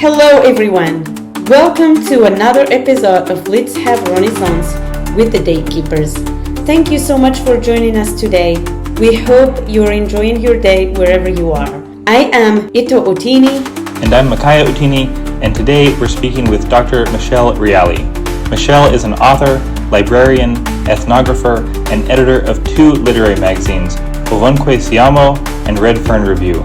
Hello everyone! Welcome to another episode of Let's Have Renaissance with the Daykeepers. Thank you so much for joining us today. We hope you are enjoying your day wherever you are. I am Ito Otini. And I'm Makaya Otini, and today we're speaking with Dr. Michele Reale. Michele is an author, librarian, ethnographer, and editor of two literary magazines, Ovunque, Siamo, and Fern Review.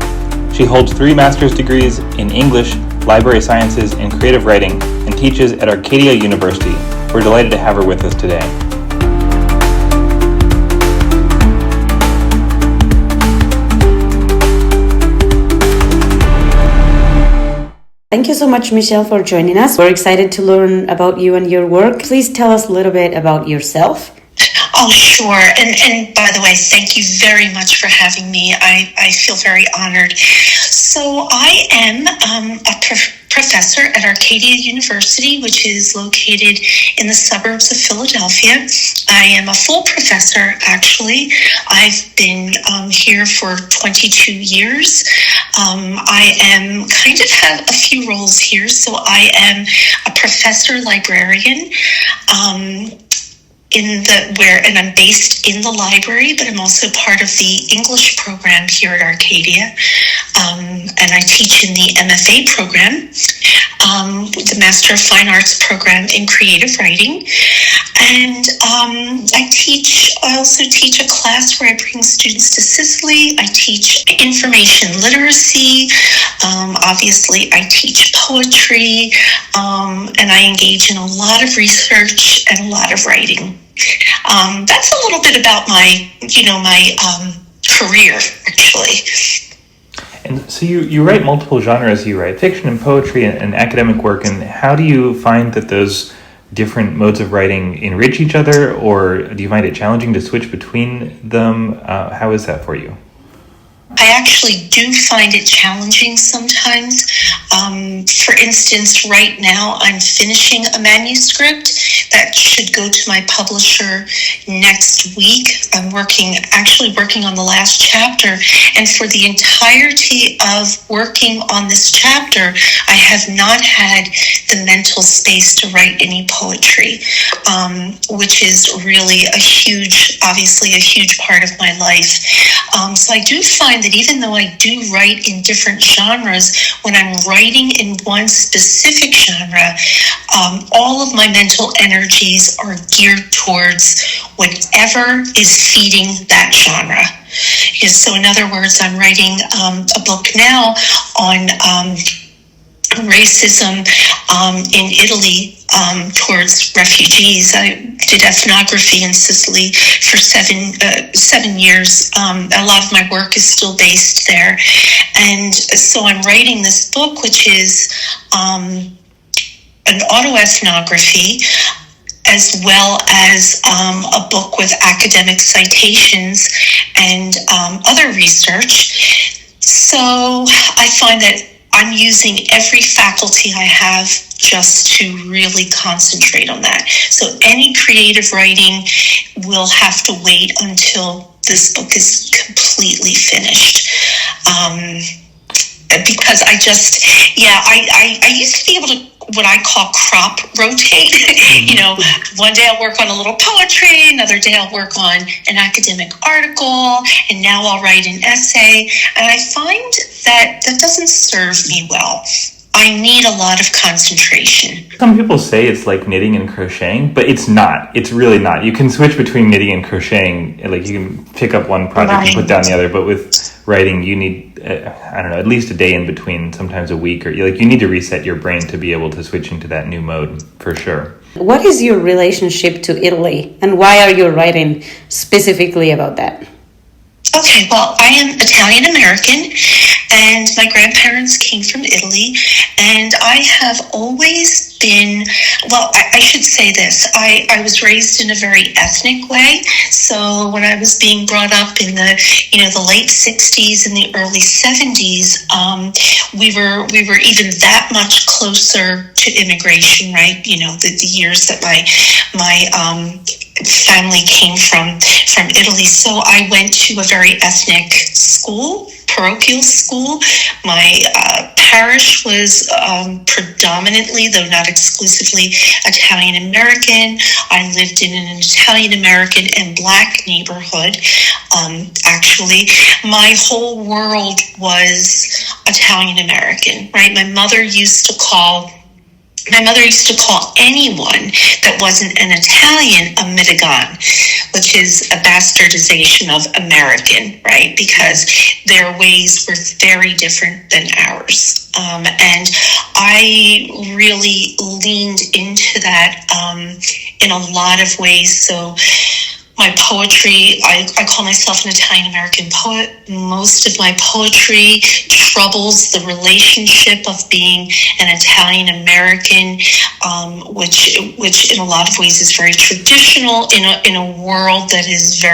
She holds 3 master's degrees in English, library sciences, and creative writing, and teaches at Arcadia University. We're delighted to have her with us today. Thank you so much, Michele, for joining us. We're excited to learn about you and your work. Please tell us a little bit about yourself. Oh, sure. And by the way, thank you very much for having me. I feel very honored. So I am a professor at Arcadia University, which is located in the suburbs of Philadelphia. I am a full professor, actually. I've been here for 22 years. I am kind of have a few roles here. So I am a professor librarian. And I'm based in the library, but I'm also part of the English program here at Arcadia. And I teach in the MFA program, the Master of Fine Arts program in creative writing. And I also teach a class where I bring students to Sicily. I teach information literacy. Obviously, I teach poetry, and I engage in a lot of research and a lot of writing. That's a little bit about my career, actually. And so you write multiple genres. You write fiction and poetry and academic work. And how do you find that those different modes of writing enrich each other, or do you find it challenging to switch between them? How is that for you? I actually do find it challenging sometimes. For instance, right now I'm finishing a manuscript that should go to my publisher next week. I'm actually working on the last chapter, and for the entirety of working on this chapter, I have not had the mental space to write any poetry, which is really obviously a huge part of my life. So I do find that even though I do write in different genres, when I'm writing in one specific genre, all of my mental energies are geared towards whatever is feeding that genre. So in other words, I'm writing a book now on racism in Italy towards refugees. I did ethnography in Sicily for 7 years. A lot of my work is still based there. And so I'm writing this book, which is an autoethnography, as well as a book with academic citations and other research. So I find that I'm using every faculty I have just to really concentrate on that. So any creative writing will have to wait until this book is completely finished. Because I used to be able to what I call crop rotate. One day I'll work on a little poetry, another day I'll work on an academic article, and now I'll write an essay. And I find that doesn't serve me well. I need a lot of concentration. Some people say it's like knitting and crocheting, but it's not. It's really not. You can switch between knitting and crocheting. Like you can pick up one project and put down the other, but with writing, you need, at least a day in between, sometimes a week, or you need to reset your brain to be able to switch into that new mode, for sure. What is your relationship to Italy, and why are you writing specifically about that? Okay, well, I am Italian-American, and my grandparents came from Italy, and I have always been, I should say this, I was raised in a very ethnic way. So when I was being brought up in the late 60s and the early 70s, we were even that much closer to immigration, right? The years that my family came from Italy. So I went to a very ethnic school, parochial school. My parish was predominantly, though not exclusively, Italian American. I lived in an Italian American and Black neighborhood. Actually, my whole world was Italian American, right? My mother used to call anyone that wasn't an Italian a mitigan, which is a bastardization of American, right? Because their ways were very different than ours. And I really leaned into that in a lot of ways. So my poetry, I call myself an Italian-American poet. Most of my poetry troubles the relationship of being an Italian-American, which in a lot of ways is very traditional in a world that is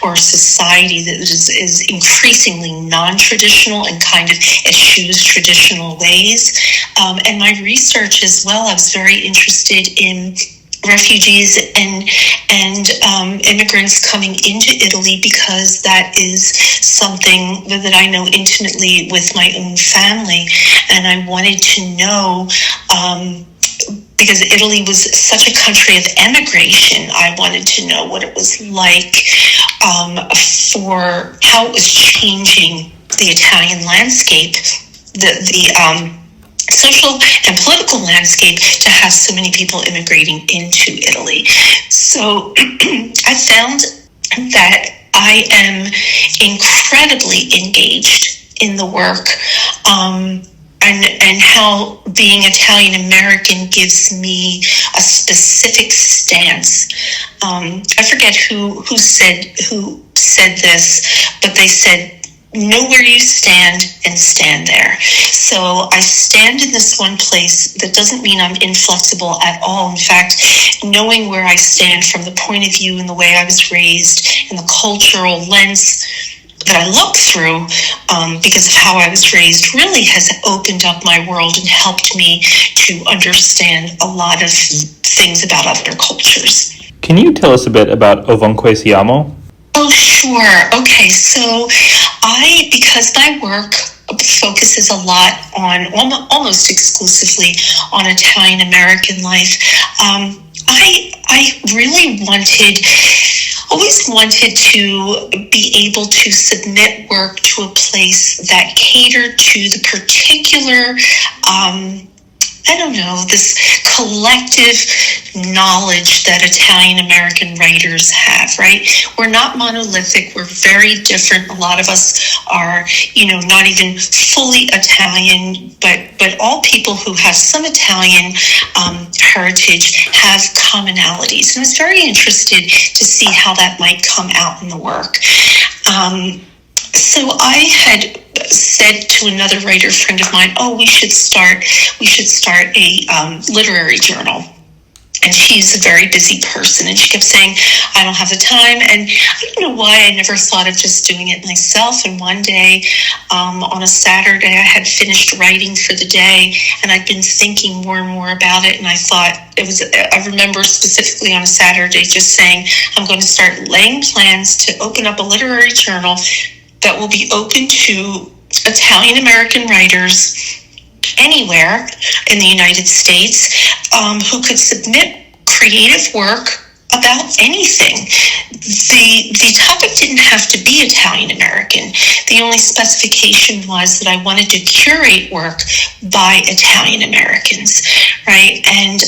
or society that is increasingly non-traditional and kind of eschews traditional ways. And my research as well, I was very interested in refugees and immigrants coming into Italy, because that is something that I know intimately with my own family. And I wanted to know, because Italy was such a country of emigration, I wanted to know what it was like for how it was changing the Italian landscape, the social and political landscape, to have so many people immigrating into Italy. So I found that I am incredibly engaged in the work, and how being Italian American gives me a specific stance. I forget who said this, but they said, know where you stand and stand there. So I stand in this one place. That doesn't mean I'm inflexible at all. In fact, knowing where I stand from the point of view and the way I was raised and the cultural lens that I look through, because of how I was raised, really has opened up my world and helped me to understand a lot of things about other cultures. Can you tell us a bit about Ovunque Siamo? Oh, sure. Okay, so because my work focuses a lot on, almost exclusively on Italian American life, I really always wanted to be able to submit work to a place that catered to the particular, this collective knowledge that Italian American writers have, right? We're not monolithic. We're very different. A lot of us are, not even fully Italian, but all people who have some Italian heritage have commonalities. And I was very interested to see how that might come out in the work. So I had said to another writer friend of mine, we should start a literary journal. And she's a very busy person, and she kept saying, I don't have the time. And I don't know why I never thought of just doing it myself. And one day, on a Saturday, I had finished writing for the day, and I'd been thinking more and more about it. And I thought I remember specifically on a Saturday just saying, I'm going to start laying plans to open up a literary journal that will be open to Italian American writers anywhere in the United States who could submit creative work about anything. The topic didn't have to be Italian American. The only specification was that I wanted to curate work by Italian Americans, right? And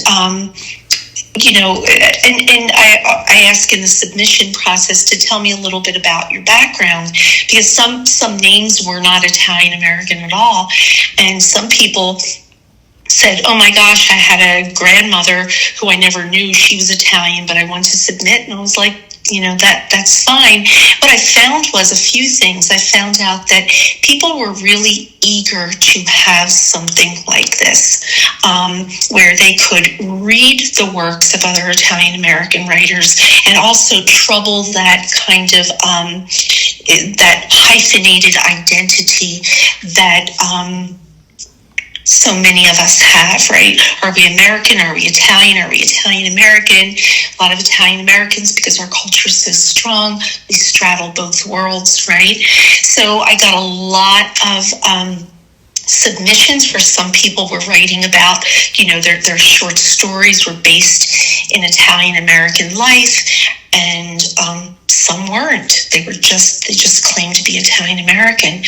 I ask in the submission process to tell me a little bit about your background, because some names were not Italian American at all, and some people said, oh my gosh, I had a grandmother who I never knew, she was Italian, but I want to submit. And I was like, that's fine. What I found was a few things. I found out that people were really eager to have something like this, where they could read the works of other Italian American writers and also trouble that kind of that hyphenated identity that so many of us have, right? Are we American? Are we Italian? Are we Italian American? A lot of Italian Americans, because our culture is so strong, we straddle both worlds, right? So I got a lot of submissions where some people were writing about, their short stories were based in Italian American life, and some weren't. They just claimed to be Italian American.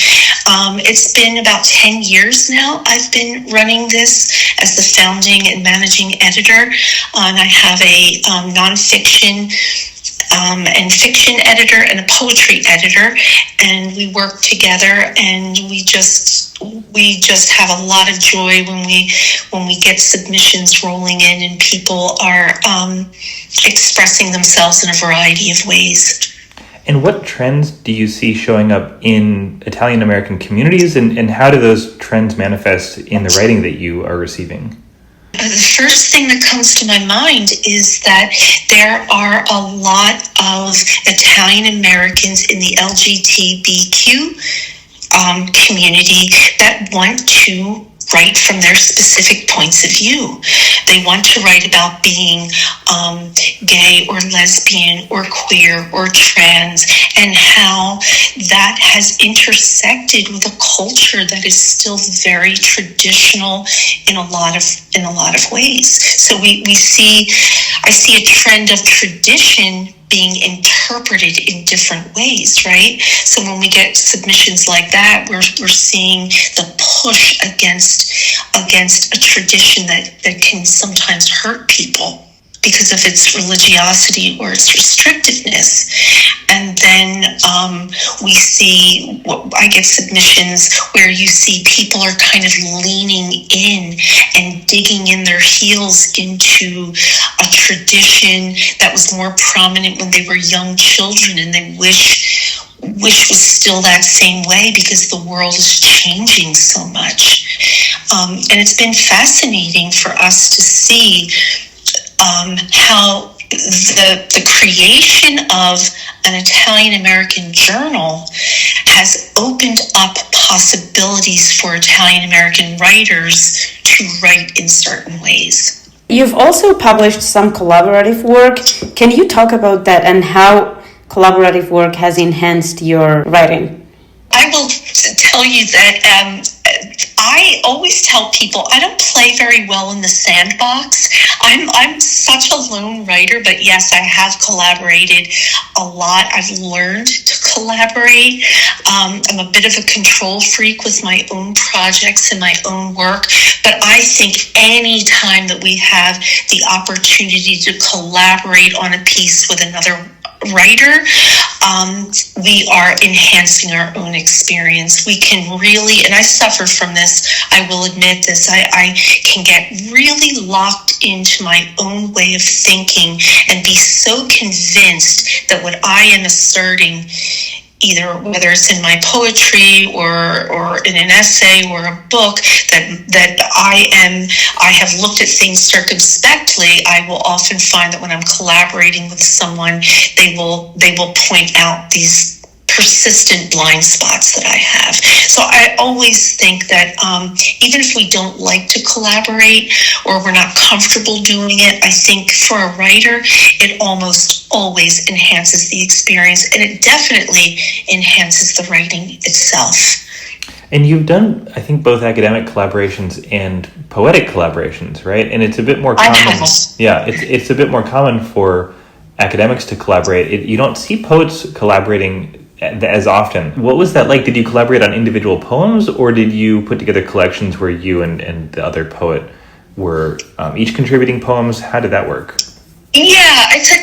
It's been about 10 years now I've been running this as the founding and managing editor, and I have a nonfiction and fiction editor and a poetry editor, and we work together, and we just have a lot of joy when we get submissions rolling in and people are expressing themselves in a variety of ways. And what trends do you see showing up in Italian American communities, and how do those trends manifest in the writing that you are receiving? The first thing that comes to my mind is that there are a lot of Italian Americans in the LGBTQ community that want to write from their specific points of view. They want to write about being gay or lesbian or queer or trans, and how that has intersected with a culture that is still very traditional in a lot of ways. So I see a trend of tradition being interpreted in different ways, right? So when we get submissions like that, we're seeing the push against a tradition that can sometimes hurt people because of its religiosity or its restrictiveness. And then I get submissions where you see people are kind of leaning in and digging in their heels into a tradition that was more prominent when they were young children, and they wish was still that same way because the world is changing so much. And it's been fascinating for us to see how the creation of an Italian American journal has opened up possibilities for Italian American writers to write in certain ways. You've also published some collaborative work. Can you talk about that and how collaborative work has enhanced your writing? I will tell you that I always tell people I don't play very well in the sandbox. I'm such a lone writer, but yes, I have collaborated a lot. I've learned to collaborate. I'm a bit of a control freak with my own projects and my own work, but I think any time that we have the opportunity to collaborate on a piece with another writer, we are enhancing our own experience. We can really, and I suffer from this, I will admit this, I can get really locked into my own way of thinking and be so convinced that what I am asserting, either whether it's in my poetry or in an essay or a book, that I have looked at things circumspectly, I will often find that when I'm collaborating with someone, they will point out these persistent blind spots that I have. So I always think that even if we don't like to collaborate or we're not comfortable doing it, I think for a writer, it almost always enhances the experience, and it definitely enhances the writing itself. And you've done, I think, both academic collaborations and poetic collaborations, right? And it's a bit more common. Yeah, it's a bit more common for academics to collaborate. You don't see poets collaborating as often. What was that like? Did you collaborate on individual poems, or did you put together collections where you and the other poet were each contributing poems? How did that work? Yeah, it's a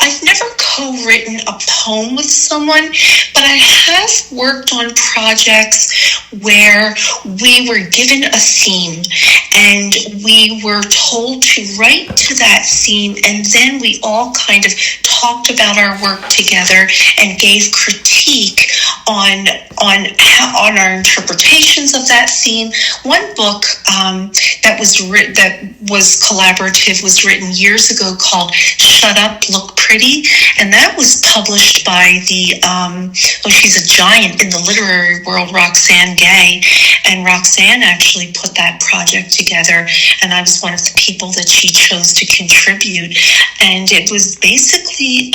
I've never co-written a poem with someone, but I have worked on projects where we were given a theme and we were told to write to that theme, and then we all kind of talked about our work together and gave critique on on our interpretations of that theme. One book that was collaborative was written years ago called "Shut Up, Look Pretty," and that was published by she's a giant in the literary world, Roxane Gay, and Roxane actually put that project together, and I was one of the people that she chose to contribute, and it was basically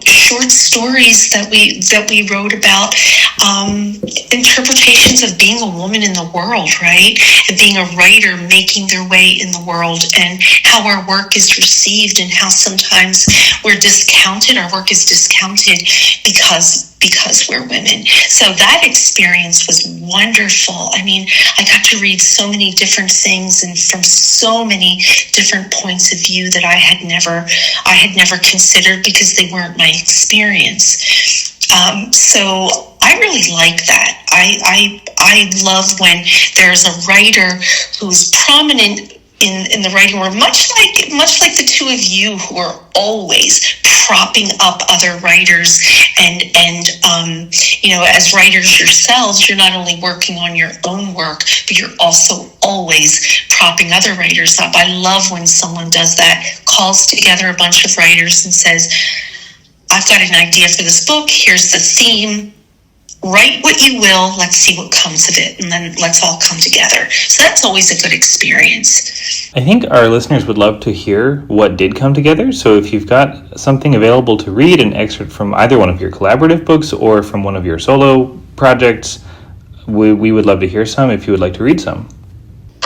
short stories that we wrote about interpretations of being a woman in the world, right? And being a writer making their way in the world, and how our work is received, and how sometimes we're discounted. Our work is discounted because we're women. So that experience was wonderful. I mean, I got to read so many different things and from so many different points of view that I had never considered because they weren't my experience. So I really like that. I love when there's a writer who's prominent in the writing world, much like the two of you who are always propping up other writers, and as writers yourselves, you're not only working on your own work, but you're also always propping other writers up. I love when someone does that, calls together a bunch of writers and says, I've got an idea for this book, here's the theme, write what you will, let's see what comes of it, and then let's all come together. So that's always a good experience. I think our listeners would love to hear what did come together, so if you've got something available to read, an excerpt from either one of your collaborative books or from one of your solo projects, we would love to hear some if you would like to read some.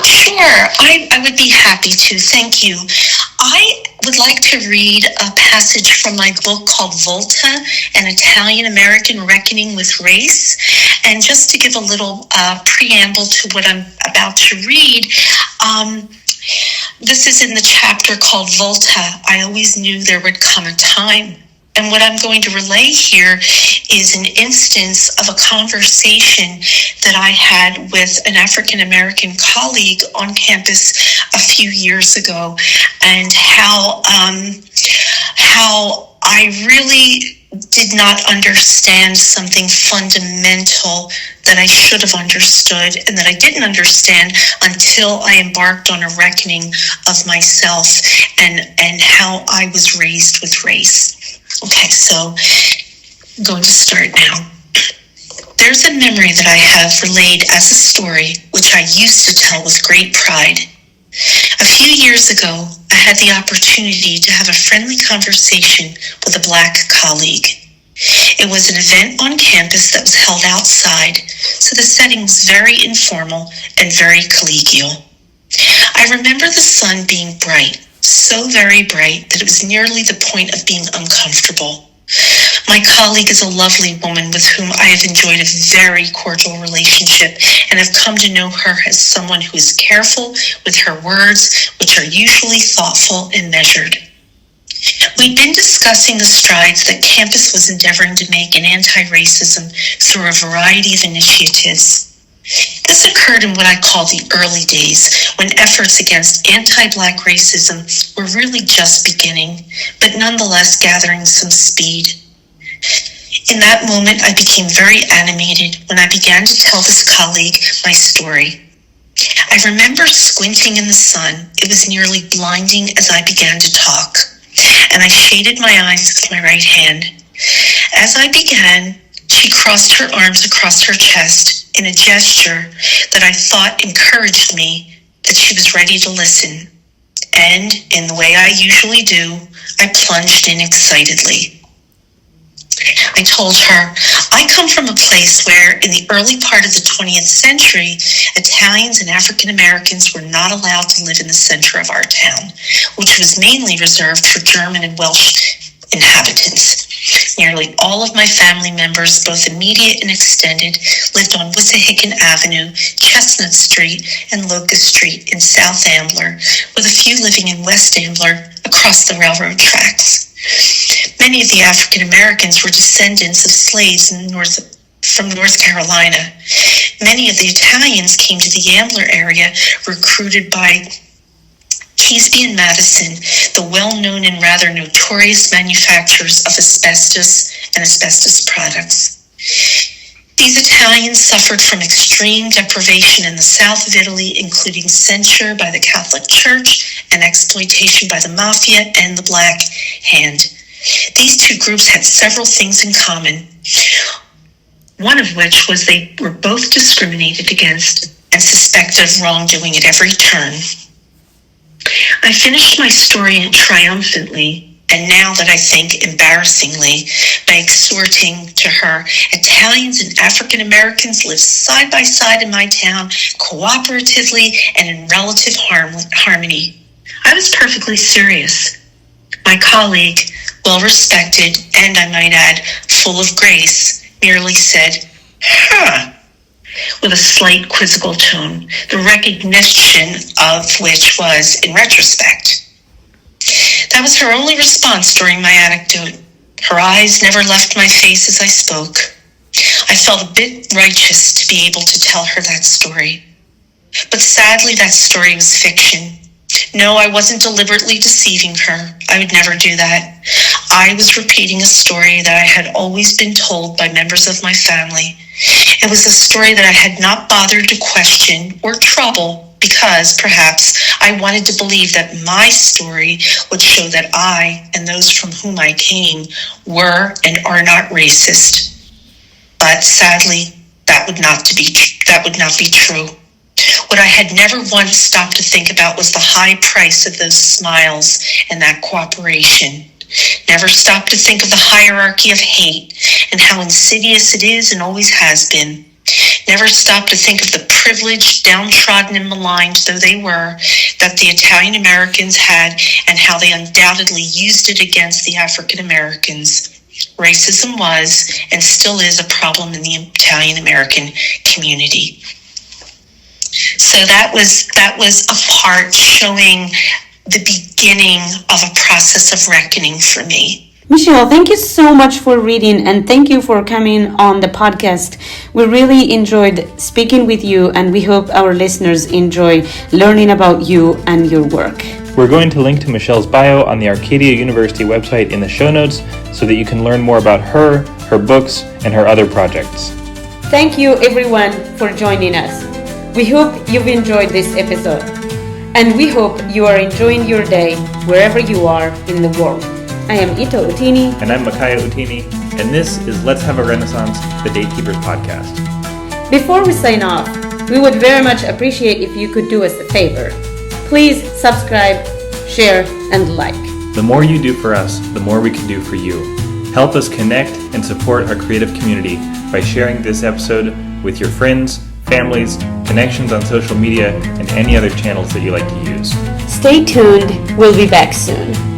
Sure, I would be happy to, thank you. I would like to read a passage from my book called Volta, An Italian-American Reckoning with Race. And just to give a little preamble to what I'm about to read, this is in the chapter called Volta, I Always Knew There Would Come a Time. And what I'm going to relay here is an instance of a conversation that I had with an African-American colleague on campus a few years ago, and how I really did not understand something fundamental that I should have understood, and that I didn't understand until I embarked on a reckoning of myself and how I was raised with race. Okay, so I'm going to start now. There's a memory that I have relayed as a story, which I used to tell with great pride. A few years ago, I had the opportunity to have a friendly conversation with a Black colleague. It was an event on campus that was held outside, so the setting was very informal and very collegial. I remember the sun being bright, so very bright that it was nearly the point of being uncomfortable. My colleague is a lovely woman with whom I have enjoyed a very cordial relationship and have come to know her as someone who is careful with her words, which are usually thoughtful and measured. We'd been discussing the strides that campus was endeavoring to make in anti-racism through a variety of initiatives. This occurred in what I call the early days, when efforts against anti-Black racism were really just beginning, but nonetheless gathering some speed. In that moment, I became very animated when I began to tell this colleague my story. I remember squinting in the sun. It was nearly blinding as I began to talk, and I shaded my eyes with my right hand. As I began, she crossed her arms across her chest in a gesture that I thought encouraged me that she was ready to listen. And, in the way I usually do, I plunged in excitedly. I told her, I come from a place where, in the early part of the 20th century, Italians and African Americans were not allowed to live in the center of our town, which was mainly reserved for German and Welsh inhabitants. Nearly all of my family members, both immediate and extended, lived on Wissahickon Avenue, Chestnut Street, and Locust Street in South Ambler, with a few living in West Ambler across the railroad tracks. Many of the African Americans were descendants of slaves from North Carolina. Many of the Italians came to the Ambler area recruited by Keesby and Madison, the well-known and rather notorious manufacturers of asbestos and asbestos products. These Italians suffered from extreme deprivation in the south of Italy, including censure by the Catholic Church and exploitation by the mafia and the Black Hand. These two groups had several things in common, one of which was they were both discriminated against and suspected of wrongdoing at every turn. I finished my story triumphantly, and now that I think embarrassingly, by exhorting to her, Italians and African Americans live side by side in my town, cooperatively and in relative harmony. I was perfectly serious. My colleague, well respected, and I might add, full of grace, merely said, with a slight quizzical tone, the recognition of which was in retrospect. That was her only response during my anecdote. Her eyes never left my face as I spoke. I felt a bit righteous to be able to tell her that story. But sadly, that story was fiction. No, I wasn't deliberately deceiving her. I would never do that. I was repeating a story that I had always been told by members of my family. It was a story that I had not bothered to question or trouble because, perhaps, I wanted to believe that my story would show that I and those from whom I came were and are not racist. But sadly, that would not be true. What I had never once stopped to think about was the high price of those smiles and that cooperation. Never stopped to think of the hierarchy of hate and how insidious it is and always has been. Never stopped to think of the privileged, downtrodden, and maligned though they were, that the Italian Americans had and how they undoubtedly used it against the African Americans. Racism was and still is a problem in the Italian American community. So that was a part showing the beginning of a process of reckoning for me. Michele, thank you so much for reading and thank you for coming on the podcast. We really enjoyed speaking with you and we hope our listeners enjoy learning about you and your work. We're going to link to Michele's bio on the Arcadia University website in the show notes so that you can learn more about her books, and her other projects. Thank you everyone for joining us. We hope you've enjoyed this episode and we hope you are enjoying your day wherever you are in the world. I am Ito Utini. And I'm Makaya Utini. And this is Let's Have a Renaissance, the Datekeepers podcast. Before we sign off, we would very much appreciate if you could do us a favor. Please subscribe, share, and like. The more you do for us, the more we can do for you. Help us connect and support our creative community by sharing this episode with your friends, families, connections on social media, and any other channels that you like to use. Stay tuned. We'll be back soon.